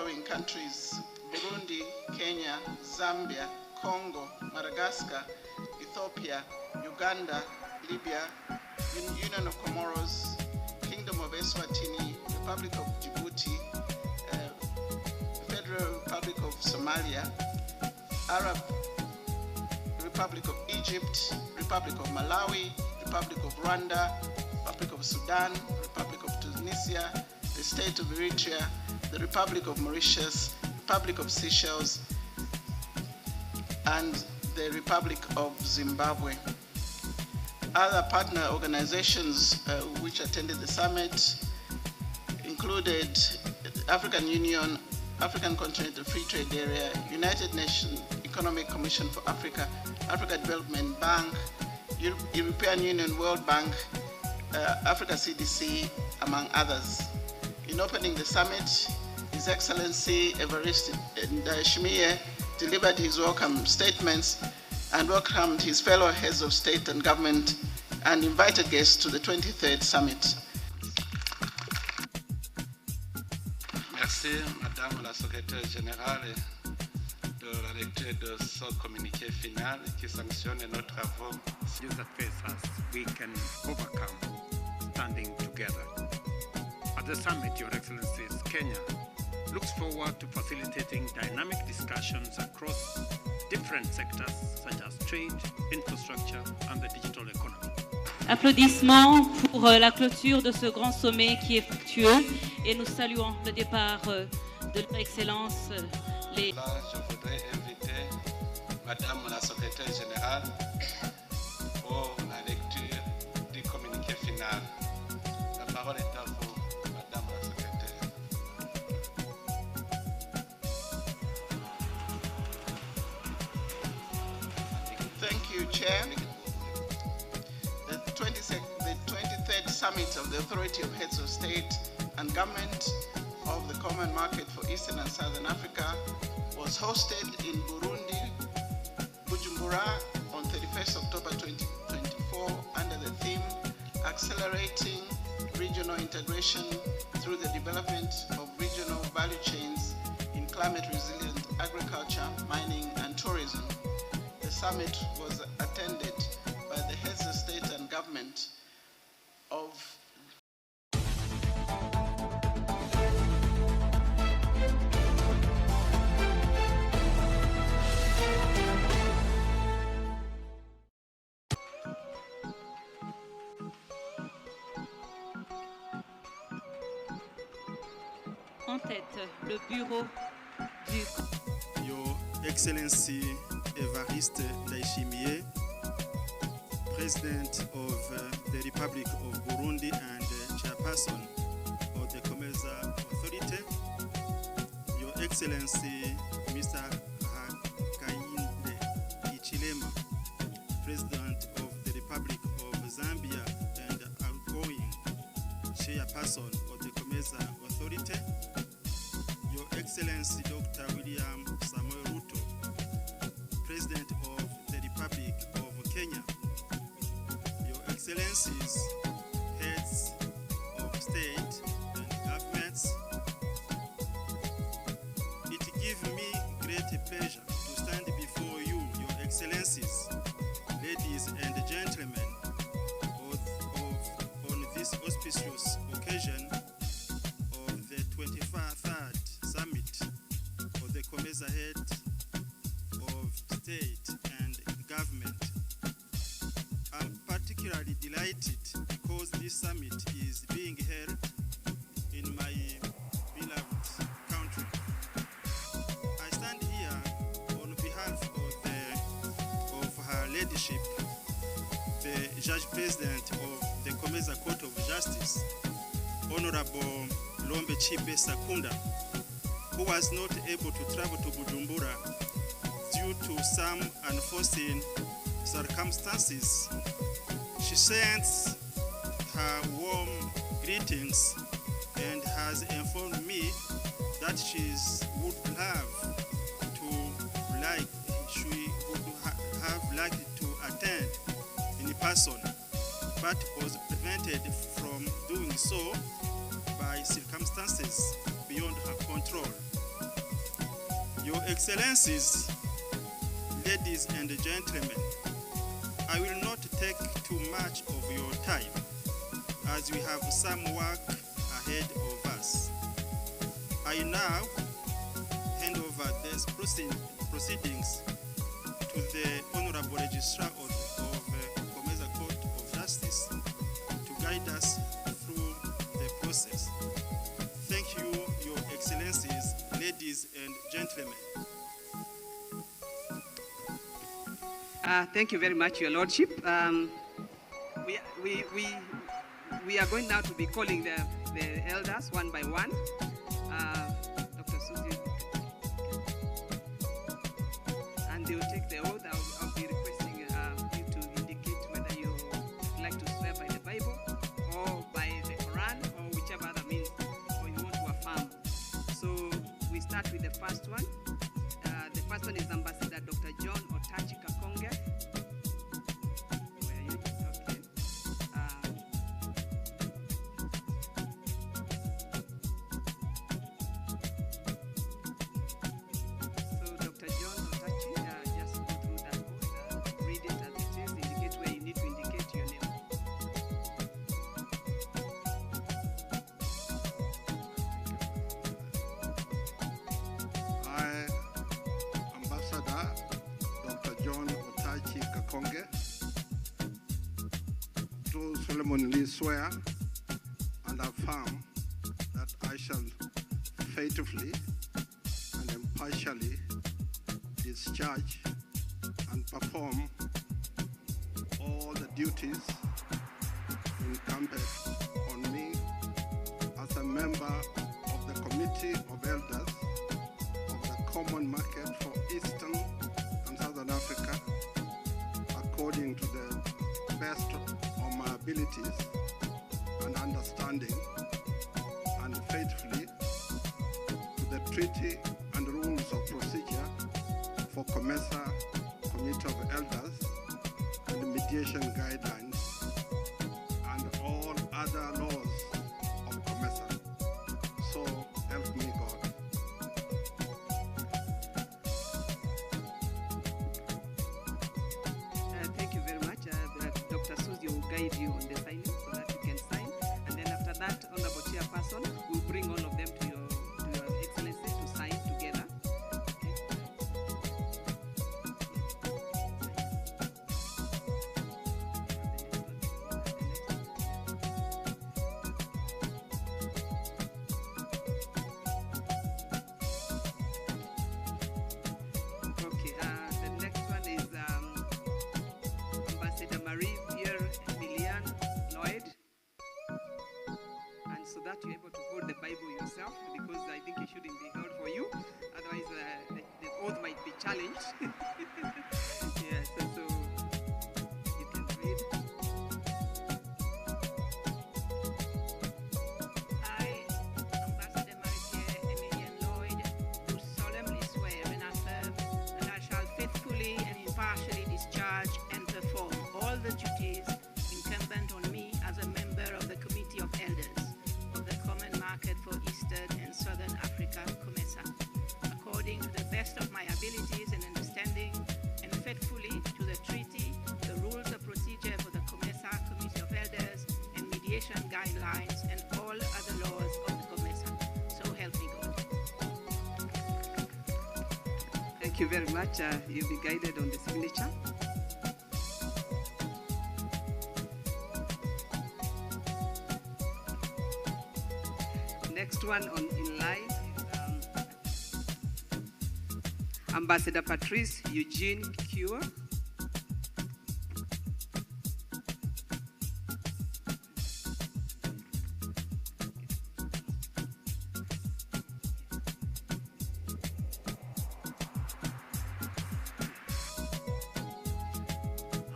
following countries: Burundi, Kenya, Zambia, Congo, Madagascar, Ethiopia, Uganda, Libya, Union of Comoros, Kingdom of Eswatini, Republic of Djibouti, Federal Republic of Somalia, Arab Republic of Egypt, Republic of Malawi, Republic of Rwanda, Republic of Sudan, Republic of Tunisia, the State of Eritrea, the Republic of Mauritius, Republic of Seychelles, and the Republic of Zimbabwe. Other partner organizations which attended the summit included African Union, African Continental Free Trade Area, United Nations Economic Commission for Africa, Africa Development Bank, European Union, World Bank, Africa CDC, among others. In opening the summit, His Excellency Evariste Ndayishimiye delivered his welcome statements and welcomed his fellow heads of state and government and invited guests to the 23rd summit. Merci, Madame la Secrétaire Générale, de la lecture de ce communiqué final qui sanctionne nos travaux. That face us, we can overcome standing together. At the summit, Your Excellencies, Kenya looks forward to facilitating dynamic discussions across different sectors such as trade, infrastructure, and the digital economy. Applaudissements pour la clôture de ce grand sommet qui est fructueux et nous saluons le départ de leur Excellence. Là, je voudrais inviter Madame la Secrétaire Générale pour la lecture du communiqué final. La parole est à vous, Madame la Secrétaire. Thank you, Chair. The 23rd Summit of the Authority of Heads of State and Government of the Common Market for Eastern and Southern Africa was hosted in Burundi, Bujumbura, on 31st October 2024 under the theme Accelerating Regional Integration through the Development of Regional Value Chains in Climate Resilient Agriculture, Mining and Tourism. The summit was attended by the heads of state and government of en tête le bureau du Your Excellency Evariste Ndayishimiye, President of the Republic of Burundi and Chairperson of the Comesa Authority, Your Excellency Mr. Hakainde Hichilema, President of the Republic of Zambia and outgoing Chairperson of the Comesa Authority, Your Excellency Dr. William Samuel Ruto, President of the Republic of Kenya, Your Excellencies, Heads of State and Governments, it gives me great pleasure to stand before you, Your Excellencies, ladies and gentlemen, on this auspicious occasion of the 23rd Summit of the Comesa Head of State and Government. I'm particularly delighted because this summit is being held in my beloved country. I stand here on behalf of Her Ladyship, the Judge President of the Comesa Court of Justice, Honorable Lombe Chibe Sakunda, who was not able to travel to Bujumbura due to some unforeseen circumstances. She sends her warm greetings and has informed me that she would have liked to attend in person, but was prevented from doing so by circumstances beyond her control. Your Excellencies, ladies and gentlemen, I will not take too much of your time as we have some work ahead of us. I now hand over these proceedings to the Honorable Registrar of Comesa Court of Justice to guide us through the process. Thank you, Your Excellencies, ladies and gentlemen. Thank you very much, Your Lordship. We are going now to be calling the elders one by one. Dr. Susie, and they will take the oath. I'll be requesting you to indicate whether you would like to swear by the Bible or by the Quran or whichever other means or you want to affirm. So we start with the first one. The first one is Ambassador Dr. John Otachi Kakonge. Where are you? Okay. So Dr. John Otachi, just go through that oath, read it as it is, indicate where you need to indicate your name. I, Ambassador Dr. John Otachi Kakonge, do solemnly swear and affirm that I shall faithfully and impartially discharge and perform all the duties incumbent on me as a member of the Committee of Elders of the Common Market for Eastern and Southern Africa, according to the best of my abilities and understanding, and faithfully to the treaty and rules of procedure for COMESA, Committee of Elders, and mediation guidelines, and all other laws of COMESA. So help me God. Thank you very much. Dr. Susie will guide you on the signing so that you can sign. And then after that, Honorable Chairperson will bring all of them to your Excellency to sign together. Okay, the next one is Ambassador Marie-Pierre Emilienne Lloyd. And so that you're able to hold the Bible yourself, because I think it shouldn't be held for you. Otherwise, the oath might be challenged. Yeah, so you can read. I, Ambassador Marie-Pierre Emilienne Lloyd, do solemnly swear and affirm that I shall faithfully and impartially discharge and perform all the duties incumbent on me as a member of the Committee of Elders of the Common Market for Eastern and Southern Africa, COMESA, according to the best of my abilities and understanding, and faithfully to the treaty, the rules of procedure for the COMESA, Committee of Elders, and mediation guidelines, and all other laws of the COMESA. So help me God. Thank you very much. You'll be guided on the signature. Next one in line is Ambassador Patrice Eugene Cure.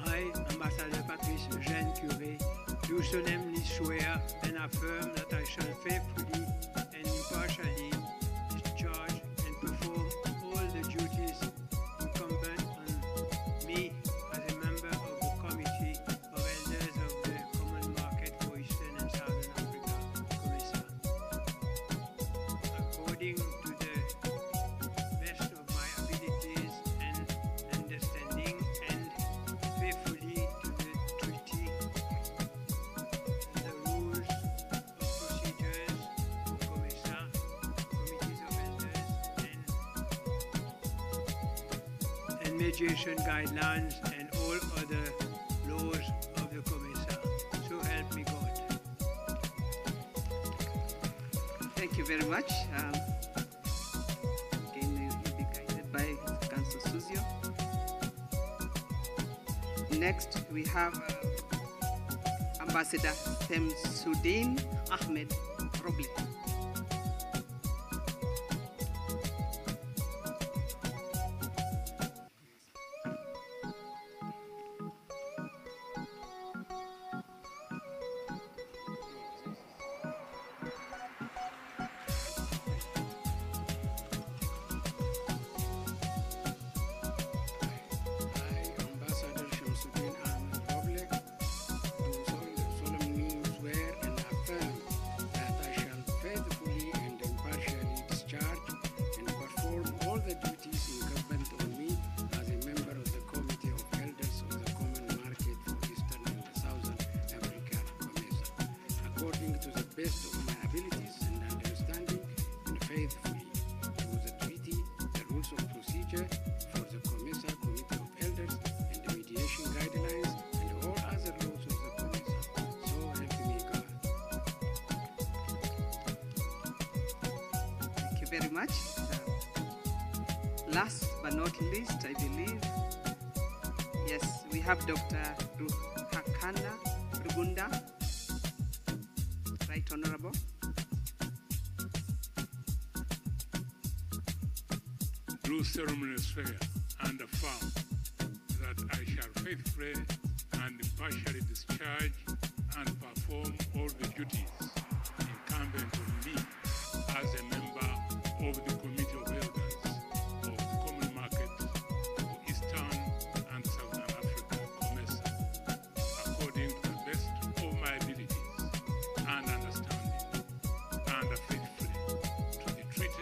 I, Ambassador Patrice Eugène Curé, do solemnly swear and affirm that I shall faithfully and impartially discharge and perform all the duties incumbent on me as a member of the Committee of Elders of the Common Market for Eastern and Southern Africa, COMESA, according to the best of mediation guidelines and all other laws of the Commission. So help me God. Thank you very much. Again, you'll be guided by Council Suzio. Next, we have Ambassador Shamsuddin Ahmed Roble. Very much. Last but not least, I believe, yes, we have Dr. Ruhakana Rugunda, Right Honorable. Do solemnly swear and affirm that I shall faithfully and impartially discharge and perform all the duties incumbent on me as a member of the Committee of Elders of the Common Market for Eastern and Southern Africa, COMESA, according to the best of my abilities and understanding, and faithfully to the treaty,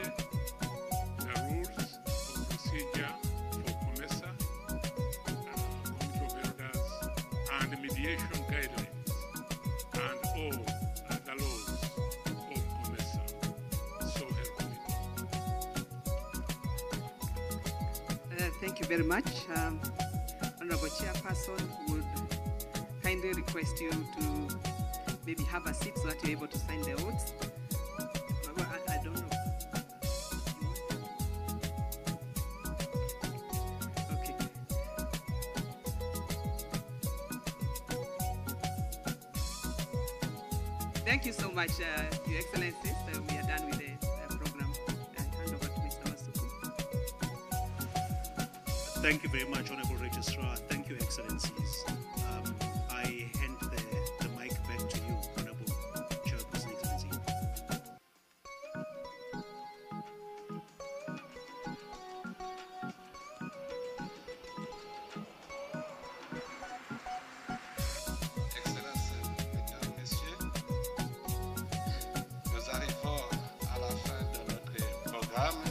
the rules of procedure for COMESA, Committee of Elders, and the mediation guidelines, and all other laws of COMESA. So help me God. Thank you very much. Honorable Chairperson would kindly request you to maybe have a seat so that you're able to sign the oaths. I don't know. Okay. Thank you so much, Your Excellencies. We are done with the program. I hand over to Mr. Masuku. Thank you very much, Honorable Registrar. Thank you, Excellencies. I hand the mic back to you, Honorable Chairperson, Excellency. Excellences, Mesdames, Messieurs, nous arrivons à la fin de notre programme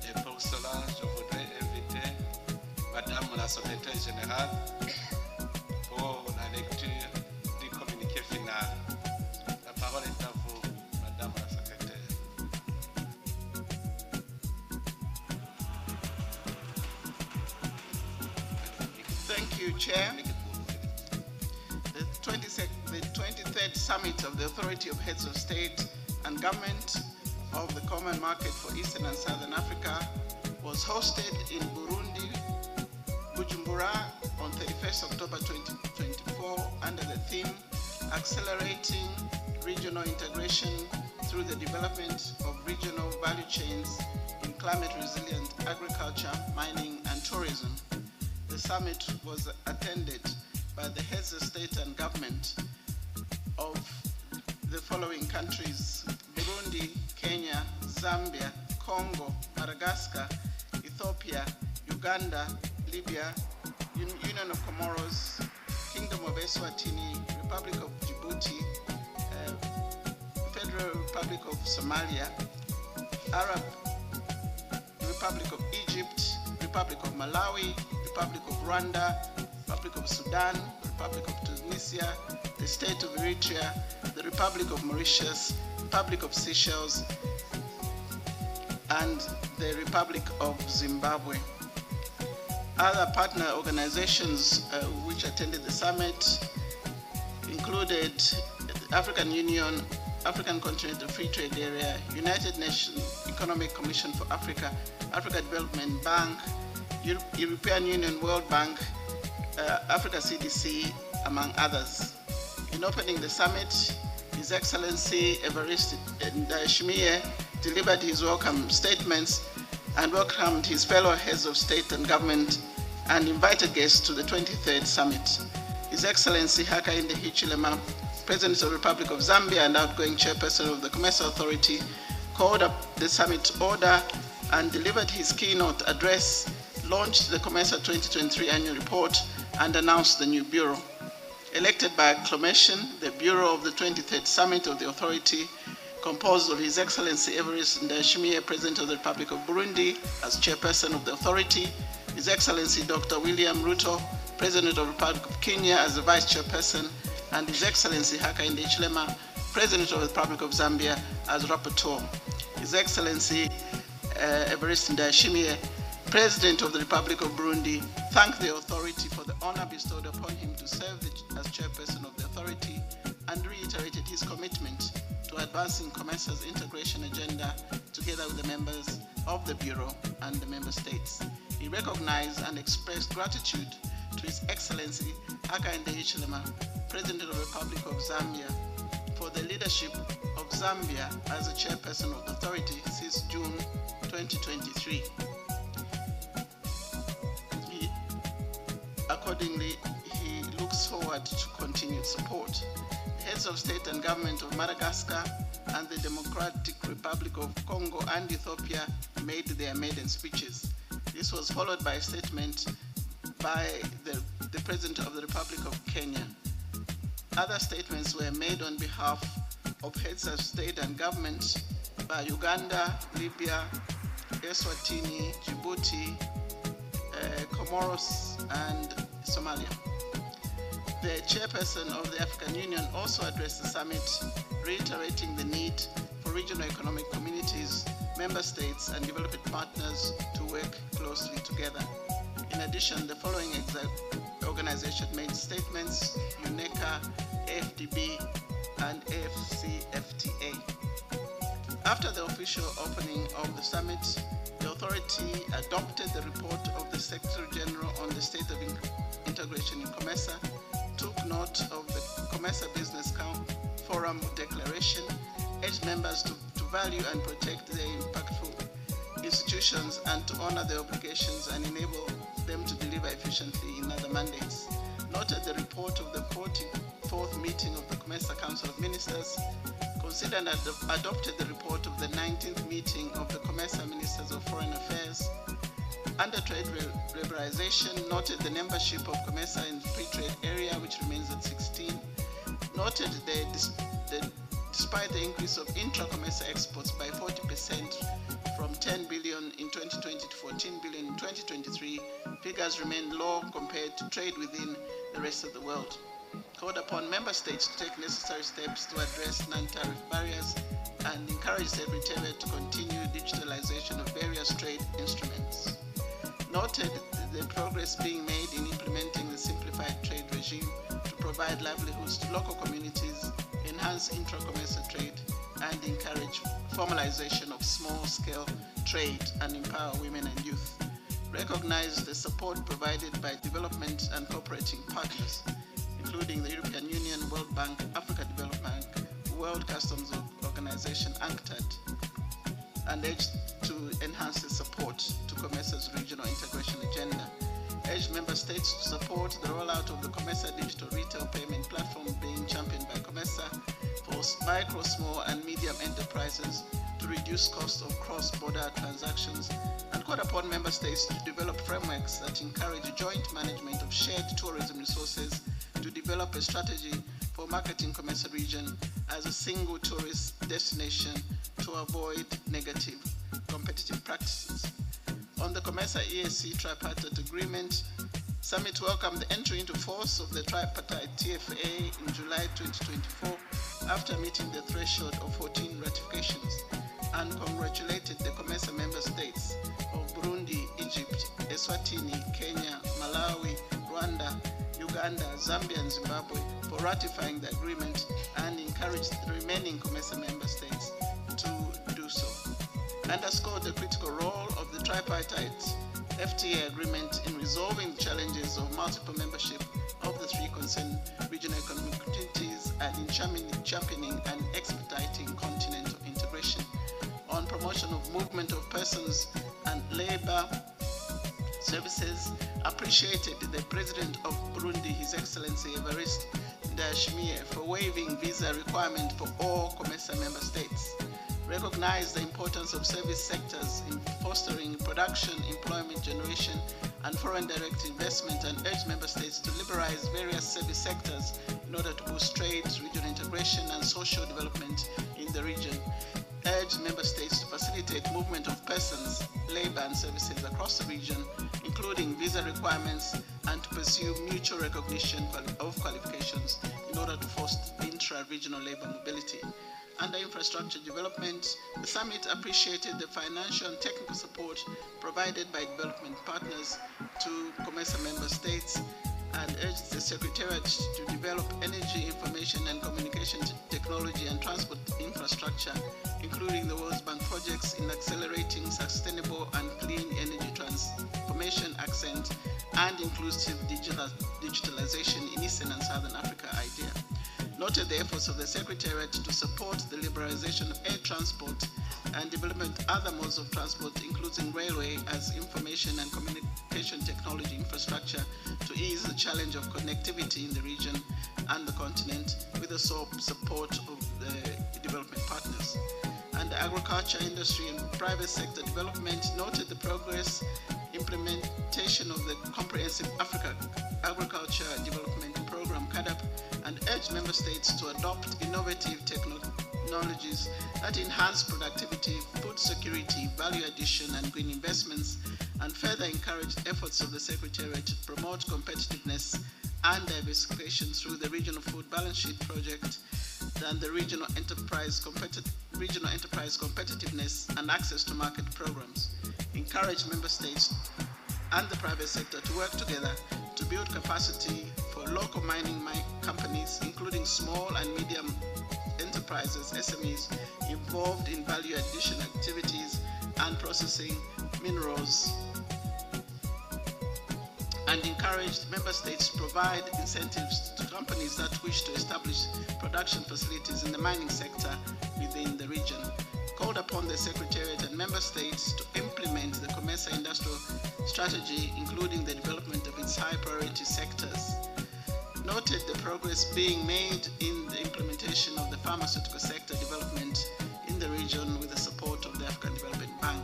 et pour cela, je voudrais inviter Madame la Secrétaire Générale pour la lecture du communiqué final. La parole est à vous, Madame la Secrétaire. Thank you, Chair. The 23rd Summit of the Authority of Heads of State and Government of the Common Market for Eastern and Southern Africa was hosted in Burundi, Bujumbura, on 31st October 2024 under the theme Accelerating Regional Integration through the Development of Regional Value Chains in Climate Resilient Agriculture, Mining and Tourism. The summit was attended by the heads of state and government of the following countries: Burundi, Kenya, Zambia, Congo, Madagascar, Ethiopia, Uganda, Libya, Union of Comoros, Kingdom of Eswatini, Republic of Djibouti, Federal Republic of Somalia, Arab Republic of Egypt, Republic of Malawi, Republic of Rwanda, Republic of Sudan, Republic of Tunisia, the State of Eritrea, the Republic of Mauritius, Republic of Seychelles, and the Republic of Zimbabwe. Other partner organizations which attended the summit included the African Union, African Continental Free Trade Area, United Nations Economic Commission for Africa, Africa Development Bank, European Union, World Bank, Africa CDC, among others. In opening the summit, His Excellency Evariste Ndayishimiye delivered his welcome statements and welcomed his fellow heads of state and government and invited guests to the 23rd summit. His Excellency Hakainde Hichilema, President of the Republic of Zambia and outgoing chairperson of the COMESA Authority, called up the summit order and delivered his keynote address, launched the COMESA 2023 annual report, and announced the new bureau. Elected by acclamation, the bureau of the 23rd summit of the authority, composed of His Excellency Evariste Ndayishimiye, President of the Republic of Burundi, as chairperson of the authority, His Excellency Dr. William Ruto, President of the Republic of Kenya, as the vice chairperson, and His Excellency Hakainde Hichilema, President of the Republic of Zambia, as rapporteur. His Excellency Evariste Ndayishimiye, President of the Republic of Burundi, thanked the authority for the honor bestowed upon him to serve as chairperson of the authority and reiterated his commitment to advancing COMESA's integration agenda together with the members of the Bureau and the member states. He recognized and expressed gratitude to His Excellency Hakainde Hichilema, President of the Republic of Zambia, for the leadership of Zambia as a chairperson of the authority since June 2023. Accordingly, he looks forward to continued support. Heads of state and government of Madagascar and the Democratic Republic of Congo and Ethiopia made their maiden speeches. This was followed by a statement by the President of the Republic of Kenya. Other statements were made on behalf of heads of state and government by Uganda, Libya, Eswatini, Djibouti, Comoros, and Somalia. The chairperson of the African Union also addressed the summit, reiterating the need for regional economic communities, member states, and development partners to work closely together. In addition, the following organization made statements: UNECA, AFDB, and AFCFTA. After the official opening of the summit, the authority adopted the report of the Secretary General on the state of integration in COMESA, took note of the COMESA Business Forum declaration, urged members to value and protect their impactful institutions and to honor their obligations and enable them to deliver efficiently in other mandates. Noted the report of the 44th meeting of the COMESA Council of Ministers, considered and adopted the report of the 19th meeting of the COMESA Ministers of Foreign Affairs. Under trade liberalization, noted the membership of COMESA in the free trade area, which remains at 16. Noted despite the increase of intra-COMESA exports by 40% from 10 billion in 2020 to 14 billion in 2023, figures remain low compared to trade within the rest of the world. Called upon member states to take necessary steps to address non-tariff barriers and encourage Secretariat to continue digitalization of various trade instruments. Noted the progress being made in implementing the simplified trade regime to provide livelihoods to local communities, enhance intra-COMESA trade, and encourage formalization of small-scale trade and empower women and youth. Recognized the support provided by development and cooperating partners, including the European Union, World Bank, Africa Development Bank, World Customs Organization, UNCTAD, and urged to enhance the support to COMESA's regional integration agenda. Urged member states to support the rollout of the COMESA digital retail payment platform being championed by COMESA for micro, small, and medium enterprises to reduce costs of cross-border transactions, and called upon member states to develop frameworks that encourage joint management of shared tourism resources to develop a strategy for marketing COMESA region as a single tourist destination to avoid negative competitive practices. On the COMESA EAC tripartite agreement, Summit welcomed the entry into force of the tripartite TFA in July 2024 after meeting the threshold of 14 ratifications, and congratulated the COMESA member states of Burundi, Egypt, Eswatini, Kenya, Uganda, Zambia, and Zimbabwe for ratifying the agreement and encouraged the remaining COMESA member states to do so. Underscored the critical role of the tripartite FTA agreement in resolving the challenges of multiple membership of the three concerned regional economic communities and in championing and expediting continental integration. On promotion of movement of persons and labor services, appreciated the President of Burundi, His Excellency Evariste Ndayishimiye, for waiving visa requirement for all COMESA member states. Recognized the importance of service sectors in fostering production, employment generation, and foreign direct investment, and urged member states to liberalize various service sectors in order to boost trade, regional integration, and social development in the region. Urged member states to facilitate movement of persons, labor, and services across the region, including visa requirements, and to pursue mutual recognition of qualifications in order to foster intra-regional labor mobility. Under infrastructure development, the summit appreciated the financial and technical support provided by development partners to COMESA member states and urged the Secretariat to develop energy, information and communication technology and transport infrastructure, including the World Bank projects in accelerating sustainable and clean energy transformation accent and inclusive digitalization in Eastern and Southern Africa idea. Noted the efforts of the Secretariat to support the liberalization of air transport and development other modes of transport, including railway as information and communication technology infrastructure, to ease the challenge of connectivity in the region and the continent with the support of the development partners. And the agriculture industry and private sector development noted the progress implementation of the Comprehensive Africa Agriculture Development Program, CADAP, and urged member states to adopt innovative technologies that enhance productivity, food security, value addition, and green investments, and further encouraged efforts of the Secretariat to promote competitiveness and diversification through the Regional Food Balance Sheet Project and the Regional Enterprise Competitiveness and Access to Market programs. Encourage member states and the private sector to work together to build capacity for local mining companies, including small and medium enterprises, SMEs, involved in value addition activities and processing minerals, and encouraged member states to provide incentives to companies that wish to establish production facilities in the mining sector within the region. Called upon the Secretariat and member states to implement the COMESA industrial strategy, including the development of its high priority sectors. Noted the progress being made in the implementation of the pharmaceutical sector development in the region with the support of the African Development Bank.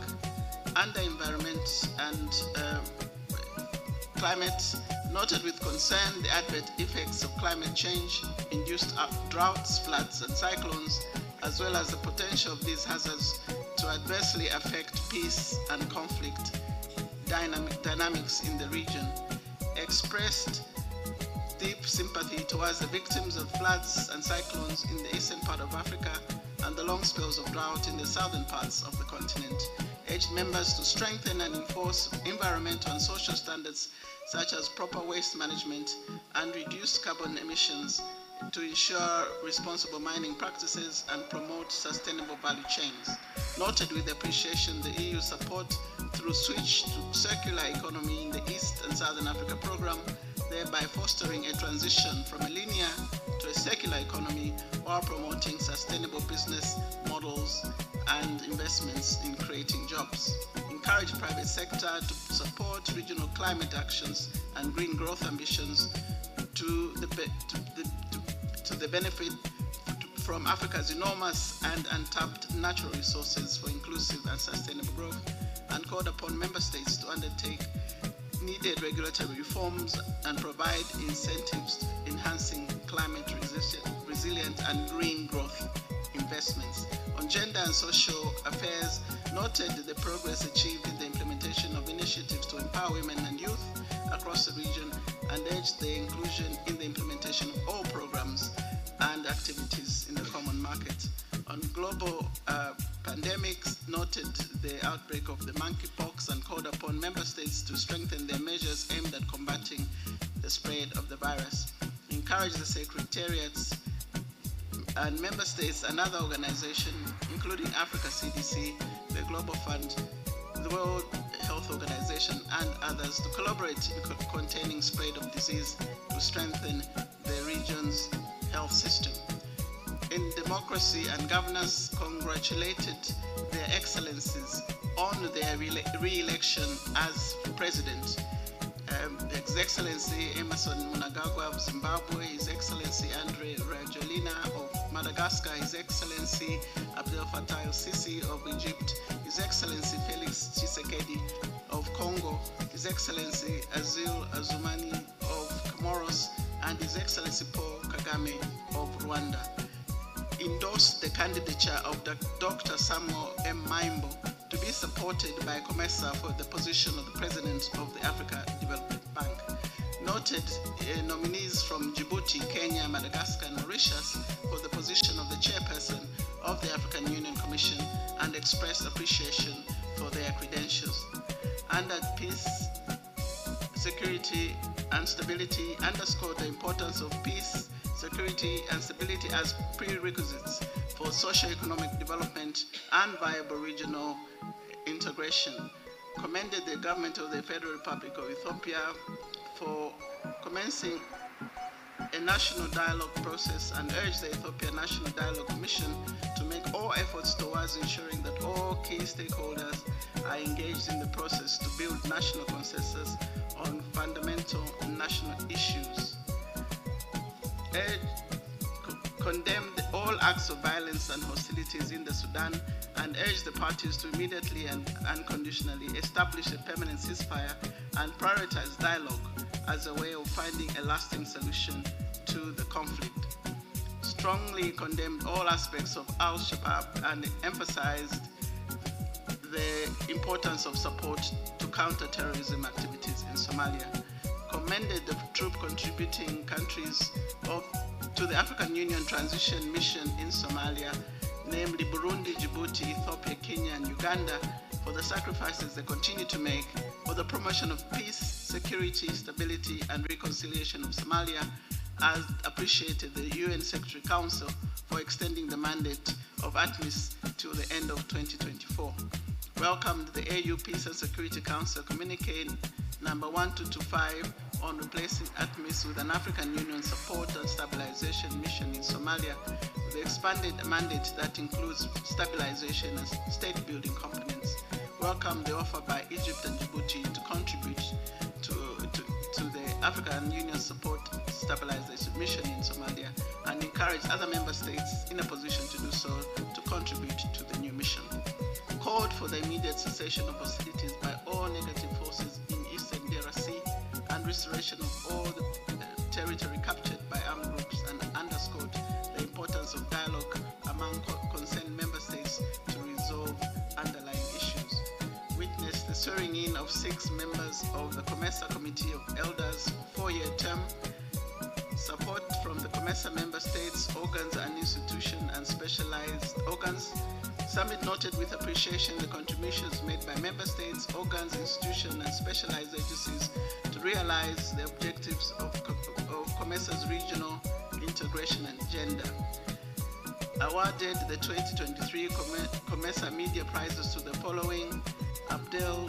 Under environment and climate, noted with concern the adverse effects of climate change, induced droughts, floods, and cyclones, as well as the potential of these hazards to adversely affect peace and conflict dynamics in the region. Expressed deep sympathy towards the victims of floods and cyclones in the eastern part of Africa and the long spells of drought in the southern parts of the continent. Urged members to strengthen and enforce environmental and social standards such as proper waste management and reduce carbon emissions to ensure responsible mining practices and promote sustainable value chains. Noted with appreciation the EU support through Switch to Circular Economy in the East and Southern Africa program, thereby fostering a transition from a linear to a circular economy while promoting sustainable business models and investments in creating jobs. Encourage private sector to support regional climate actions and green growth ambitions to the benefit from Africa's enormous and untapped natural resources for inclusive and sustainable growth, and called upon member states to undertake needed regulatory reforms and provide incentives enhancing climate resilient and green growth investments. On gender and social affairs, noted the progress achieved in the implementation of initiatives to empower women and youth across the region and urged the inclusion in the implementation of all programs and activities in the common market. On global pandemics, noted the outbreak of the monkeypox and called upon member states to strengthen their measures aimed at combating the spread of the virus. Encourage the secretariats and member states and other organizations, including Africa CDC, the Global Fund, the World Health Organization, and others to collaborate in containing spread of disease to strengthen the region's health system. In democracy and governance, congratulated their excellencies on their re-election as president. His Excellency Emerson Mnangagwa of Zimbabwe, His Excellency Andre Rajoelina of Madagascar, His Excellency Abdel Fattah el-Sisi of Egypt, His Excellency Felix Tshisekedi of Congo, His Excellency Azil Azumani of Comoros, and His Excellency Paul Kagame of Rwanda. Endorsed the candidature of Dr. Samuel M. Maimbo to be supported by COMESA for the position of the President of the Africa Development Bank. Noted nominees from Djibouti, Kenya, Madagascar, and Mauritius for the position of the Chairperson of the African Union Commission and expressed appreciation for their credentials. Under peace, security, and stability, underscored the importance of peace, security, and stability as prerequisites for socio-economic development and viable regional integration. Commended the government of the Federal Republic of Ethiopia for commencing a national dialogue process and urged the Ethiopian National Dialogue Commission to make all efforts towards ensuring that all key stakeholders are engaged in the process to build national consensus on fundamental national issues. Condemned all acts of violence and hostilities in the Sudan and urged the parties to immediately and unconditionally establish a permanent ceasefire and prioritize dialogue as a way of finding a lasting solution to the conflict. Strongly condemned all aspects of Al-Shabaab and emphasized the importance of support to counter-terrorism activities in Somalia. Commended the troop contributing countries to the African Union Transition Mission in Somalia, namely Burundi, Djibouti, Ethiopia, Kenya, and Uganda, for the sacrifices they continue to make for the promotion of peace, security, stability, and reconciliation of Somalia, as appreciated the UN Secretary Council for extending the mandate of ATMIS to the end of 2024. Welcomed the AU Peace and Security Council communique number 1225 on replacing ATMIS with an African Union Support and Stabilization Mission in Somalia with the expanded mandate that includes stabilization and state-building components. Welcome the offer by Egypt and Djibouti to contribute to the African Union Support Stabilization Mission in Somalia and encourage other member states in a position to do so to contribute to the new mission. Called for the immediate cessation of hostilities by all negative forces in Eastern DRC and restoration of all the territory captured by armed groups, and underscored the importance of dialogue among concerned member states to resolve underlying issues. Witnessed the swearing in of 6 members of the COMESA Committee of Elders 4-year term. Support from the COMESA member states, organs and institutions, and specialized organs. Summit noted with appreciation the contributions made by member states, organs, institutions, and specialized agencies to realize the objectives of COMESA's regional integration agenda. Awarded the 2023 COMESA Media Prizes to the following: Abdel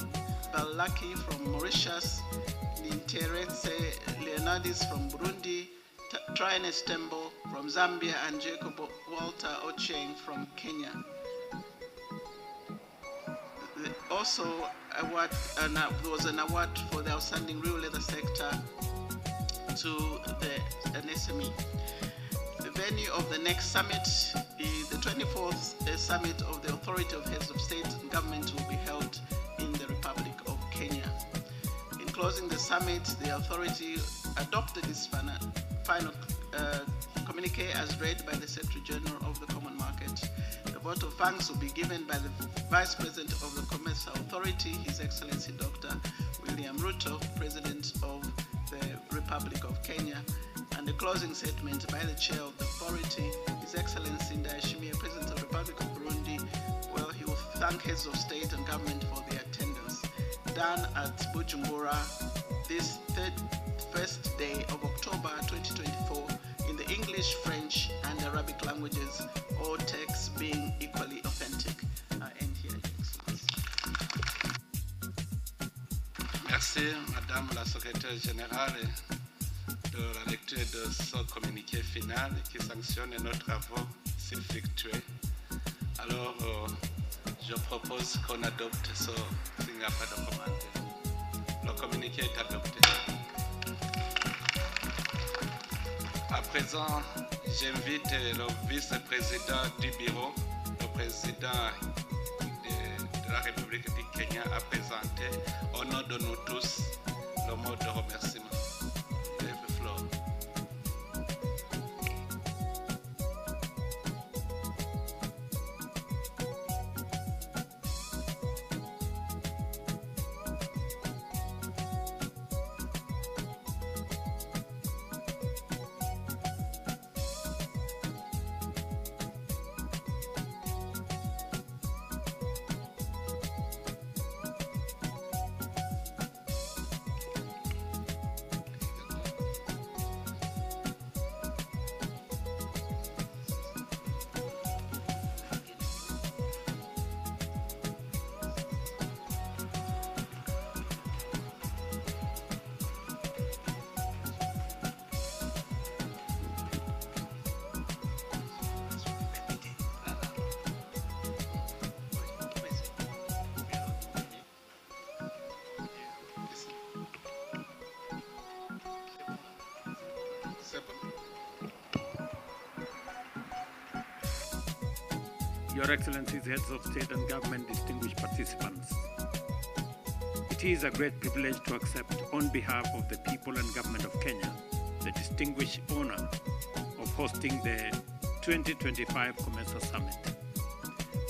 Balaki from Mauritius, Ninteretse Leonardis from Burundi, Trines Tembo from Zambia, and Jacob Walter Ochieng from Kenya. Also, there was an award for the outstanding real leather sector to an SME. The venue of the next summit, the 24th summit of the Authority of Heads of State and Government, will be held in the Republic of Kenya. In closing the summit, the authority adopted its final communique as read by the Secretary General of the Common Market. The vote of thanks will be given by the Vice President of the COMESA Authority, His Excellency Dr. William Ruto, President of the Republic of Kenya, and the closing statement by the Chair of the Authority, His Excellency Ndayishimiye, President of the Republic of Burundi. Well, he will thank heads of state and government for their attendance. Done at Bujumbura, this 1st day of October 2024 in the English, French, and Arabic languages, all texts being equally authentic. End here, Your Excellency. Merci, Madame la Secrétaire Générale, de la lecture de ce communiqué final qui sanctionne nos travaux effectués. Alors, je propose qu'on adopte ce s'il n'y a pas de commentaire. Le communiqué est adopté. À présent, j'invite le vice-président du bureau, le président de la République du Kenya à présenter au nom de nous tous le mot de remerciement. Your Excellencies, Heads of State and Government, distinguished participants. It is a great privilege to accept on behalf of the people and government of Kenya the distinguished honor of hosting the 2025 COMESA Summit.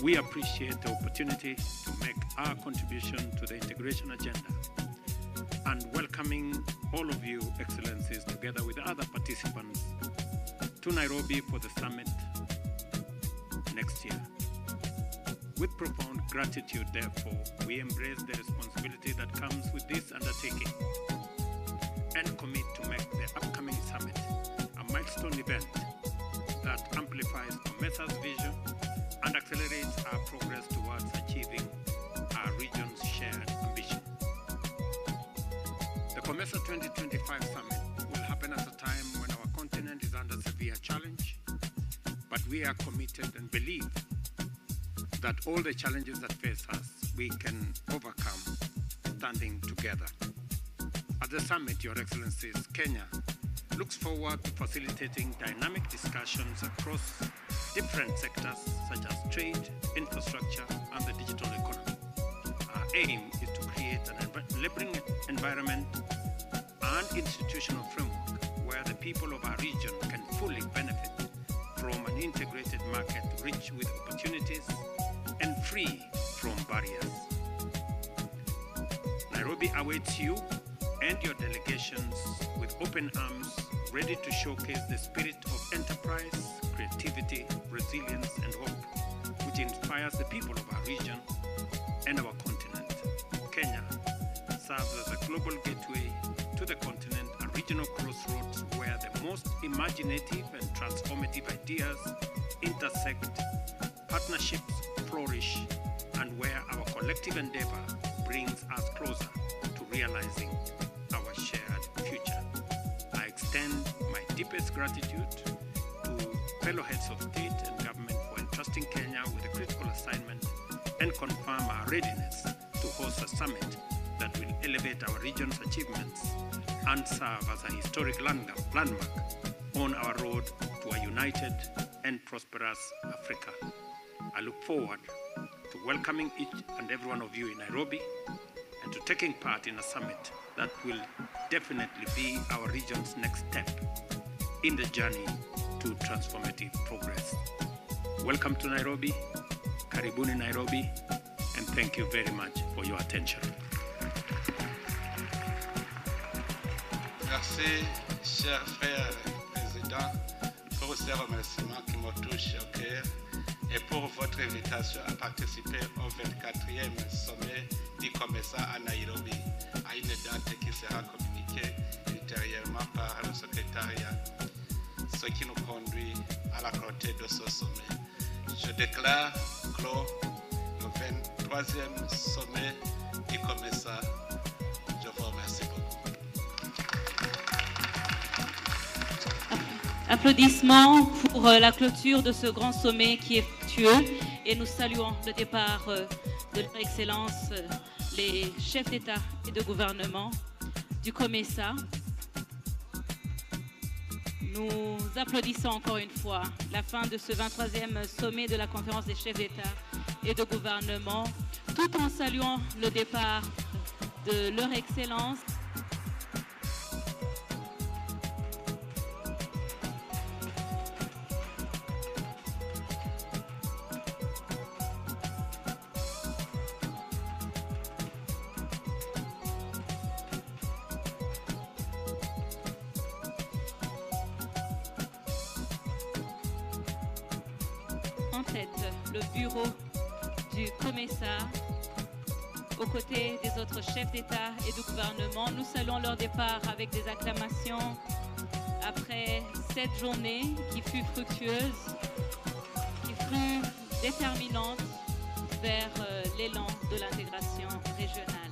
We appreciate the opportunity to make our contribution to the integration agenda and welcoming all of you, Excellencies, together with other participants to Nairobi for the summit next year. With profound gratitude, therefore, we embrace the responsibility that comes with this undertaking and commit to make the upcoming summit a milestone event that amplifies COMESA's vision and accelerates our progress towards achieving our region's shared ambition. The COMESA 2025 summit will happen at a time when our continent is under severe challenge, but we are committed and believe that all the challenges that face us, we can overcome standing together. At the summit, Your Excellencies, Kenya looks forward to facilitating dynamic discussions across different sectors such as trade, infrastructure, and the digital economy. Our aim is to create an enabling environment and institutional framework where the people of our region can fully benefit from an integrated market rich with opportunities and free from barriers. Nairobi awaits you and your delegations with open arms, ready to showcase the spirit of enterprise, creativity, resilience, and hope, which inspires the people of our region and our continent. Kenya serves as a global gateway to the continent, a regional crossroads where the most imaginative and transformative ideas intersect, partnerships flourish, and where our collective endeavor brings us closer to realizing our shared future. I extend my deepest gratitude to fellow heads of state and government for entrusting Kenya with a critical assignment and confirm our readiness to host a summit that will elevate our region's achievements and serve as a historic landmark on our road to a united and prosperous Africa. I look forward to welcoming each and every one of you in Nairobi and to taking part in a summit that will definitely be our region's next step in the journey to transformative progress. Welcome to Nairobi, Karibuni Nairobi, and thank you very much for your attention. Merci, cher frère président, pour ces remerciements qui me touchent au cœur et pour votre invitation à participer au 24e sommet du COMESA à Nairobi, à une date qui sera communiquée ultérieurement. conduit à la clôture de ce sommet. Je déclare clos le 23e sommet du COMESA. Je vous remercie beaucoup. Applaudissements pour la clôture de ce grand sommet qui est fructueux et nous saluons le départ de leur Excellence, les chefs d'État et de gouvernement du COMESA. Nous applaudissons encore une fois la fin de ce 23e sommet de la conférence des chefs d'État et de gouvernement, tout en saluant le départ de leur Excellence. En tête, le bureau du COMESA, aux côtés des autres chefs d'État et de gouvernement. Nous saluons leur départ avec des acclamations après cette journée qui fut fructueuse, qui fut déterminante vers l'élan de l'intégration régionale.